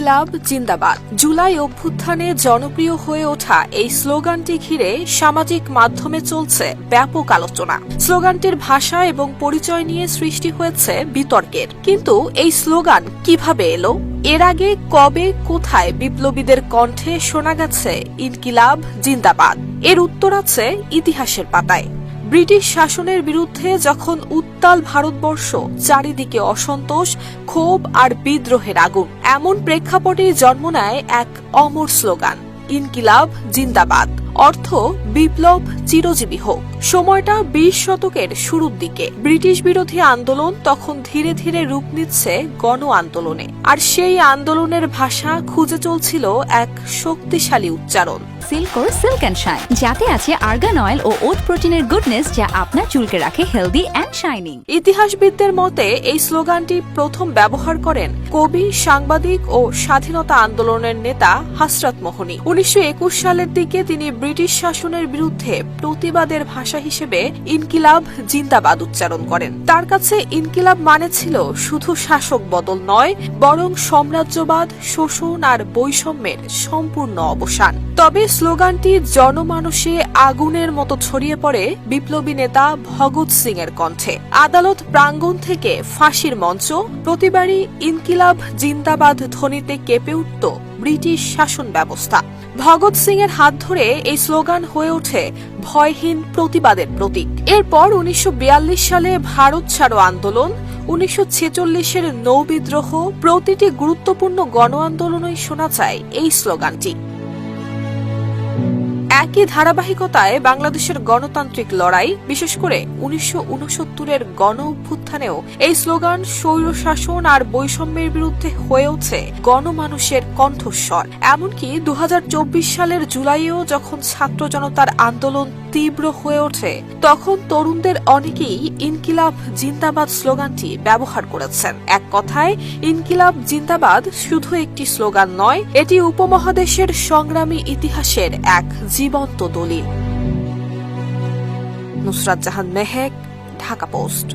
ইনকিলাব জিন্দাবাদ। জুলাই অভ্যুত্থানে জনপ্রিয় হয়ে ওঠা এই স্লোগানটি ঘিরে সামাজিক মাধ্যমে চলছে ব্যাপক আলোচনা। স্লোগানটির ভাষা এবং পরিচয় নিয়ে সৃষ্টি হয়েছে বিতর্কের। কিন্তু এই স্লোগান কিভাবে এলো? এর আগে কবে কোথায় বিপ্লবীদের কণ্ঠে শোনা গেছে ইনকিলাব জিন্দাবাদ? এর উত্তর আছে ইতিহাসের পাতায়। ব্রিটিশ শাসনের বিরুদ্ধে যখন উত্তাল ভারতবর্ষ, চারিদিকে অসন্তোষ, ক্ষোভ আর বিদ্রোহের আগুন, এমন প্রেক্ষাপটেই জন্ম নেয় এক অমর স্লোগান, ইনকিলাব জিন্দাবাদ। অর্থ বিপ্লব চিরজীবী হোক। সময়টা 20 শতকের শুরুর দিকে। ব্রিটিশ বিরোধী আন্দোলন তখন ধীরে ধীরে রূপ নিচ্ছে গণ আন্দোলনে, আর সেই আন্দোলনের ভাষা খুঁজে চলছিল এক শক্তিশালী উচ্চারণ। সিল্কোর সিল্ক অ্যান্ড শাইন, যাতে আছে আর্গান অয়েল ও ওট প্রোটিনের গুডনেস, যা আপনার চুলকে রাখে হেলদি অ্যান্ড শাইনিং। ইতিহাসবিদদের মতে এই স্লোগানটি প্রথম ব্যবহার করেন কবি, সাংবাদিক ও স্বাধীনতা আন্দোলনের নেতা হযরত মোহনী। 1921 সালের দিকে তিনি ব্রিটিশ শাসনের বিরুদ্ধে প্রতিবাদের ভাষা হিসেবে ইনকিলাব জিন্দাবাদ উচ্চারণ করেন। তার কাছে ইনকিলাব মানে ছিল শুধু শাসক বদল নয়, বরং সাম্রাজ্যবাদ, শোষণ আর বৈষম্যের সম্পূর্ণ অবসান। তবে স্লোগানটি জনমানসে আগুনের মতো ছড়িয়ে পড়ে বিপ্লবী নেতা ভগৎ সিং এর কণ্ঠে। আদালত প্রাঙ্গণ থেকে ফাঁসির মঞ্চ, প্রতিবারই ইনকিলাব জিন্দাবাদ ধ্বনিতে কেঁপে উঠত ব্রিটিশ শাসন ব্যবস্থা। ভগৎ সিং এর হাত ধরে এই স্লোগান হয়ে ওঠে ভয়হীন প্রতিবাদের প্রতীক। এরপর 1942 সালে ভারত ছাড়ো আন্দোলন, 1946-এর নৌ বিদ্রোহ, প্রতিটি গুরুত্বপূর্ণ গণ আন্দোলনেই শোনা যায় এই স্লোগানটি। একই ধারাবাহিকতায় বাংলাদেশের গণতান্ত্রিক লড়াই, বিশেষ করে 1969-এর গণ অভ্যুত্থানেও এই স্লোগান স্বৈরশাসন আর বৈষম্যের বিরুদ্ধে হয়ে ওঠে গণমানুষের কণ্ঠস্বর। এমনকি 2024 সালের জুলাইয়েও যখন ছাত্র জনতার আন্দোলন তীব্র হয়ে ওঠে, তখন তরুণদের অনেকেই ইনকিলাব জিন্দাবাদ স্লোগানটি ব্যবহার করেছেন। এক কথায়, ইনকিলাব জিন্দাবাদ শুধু একটি স্লোগান নয়, এটি উপমহাদেশের সংগ্রামী ইতিহাসের এক জীবন্ত দলিল। নুসরাত জাহান মেহেক, ঢাকা পোস্ট।